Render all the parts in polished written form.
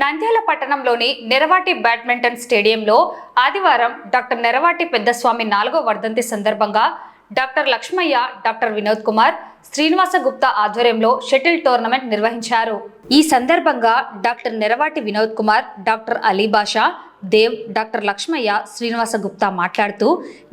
నంద్యాల పట్టణంలోని నెరవాటి బ్యాడ్మింటన్ స్టేడియంలో ఆదివారం డాక్టర్ నెరవాటి పెద్దస్వామి 4వ వర్ధంతి సందర్భంగా డాక్టర్ లక్ష్మయ్య, డాక్టర్ వినోద్ కుమార్, శ్రీనివాస గుప్తా ఆధ్వర్యంలో షటిల్ టోర్నమెంట్ నిర్వహించారు. ఈ సందర్భంగా డాక్టర్ నెరవాటి వినోద్ కుమార్, డాక్టర్ అలీ బాషా, దేవ్, డాక్టర్ లక్ష్మయ్య, శ్రీనివాస గుప్తా మాట్లాడుతూ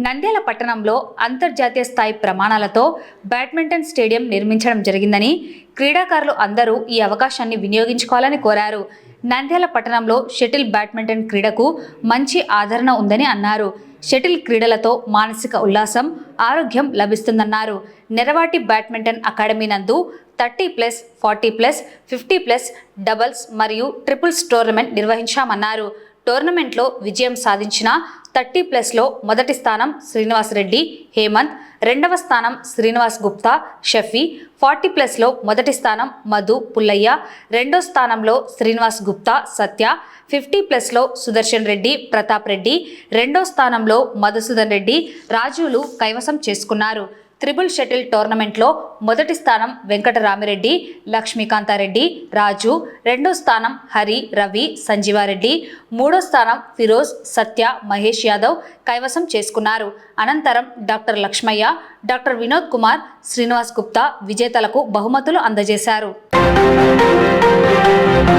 నంద్యాల పట్టణంలో అంతర్జాతీయ స్థాయి ప్రమాణాలతో బ్యాడ్మింటన్ స్టేడియం నిర్మించడం జరిగిందని, క్రీడాకారులు అందరూ ఈ అవకాశాన్ని వినియోగించుకోవాలని కోరారు. నంద్యాల పట్టణంలో షటిల్ బ్యాడ్మింటన్ క్రీడకు మంచి ఆదరణ ఉందని అన్నారు. షటిల్ క్రీడలతో మానసిక ఉల్లాసం, ఆరోగ్యం లభిస్తుందన్నారు. నెరవాటి బ్యాడ్మింటన్ అకాడమీ నందు 30+, 40+, 50+ డబుల్స్ మరియు ట్రిపుల్స్ టోర్నమెంట్ నిర్వహించామన్నారు. టోర్నమెంట్లో విజయం సాధించిన 30+లో మొదటి స్థానం శ్రీనివాస్ రెడ్డి, హేమంత్, రెండవ స్థానం శ్రీనివాస్ గుప్తా, షఫీ, 40+లో మొదటి స్థానం మధు, పుల్లయ్య, రెండో స్థానంలో శ్రీనివాస్ గుప్తా, సత్య, 50+లో సుదర్శన్ రెడ్డి, ప్రతాప్ రెడ్డి, రెండో స్థానంలో మధుసూదన్ రెడ్డి, రాజులు కైవసం చేసుకున్నారు. త్రిబుల్ షటిల్ టోర్నమెంట్లో మొదటి స్థానం వెంకటరామిరెడ్డి, లక్ష్మీకాంతారెడ్డి, రాజు, రెండో స్థానం హరి, రవి, సంజీవారెడ్డి, మూడో స్థానం ఫిరోజ్, సత్య, మహేష్ యాదవ్ కైవసం చేసుకున్నారు. అనంతరం డాక్టర్ లక్ష్మయ్య, డాక్టర్ వినోద్ కుమార్, శ్రీనివాస్ గుప్తా విజేతలకు బహుమతులు అందజేశారు.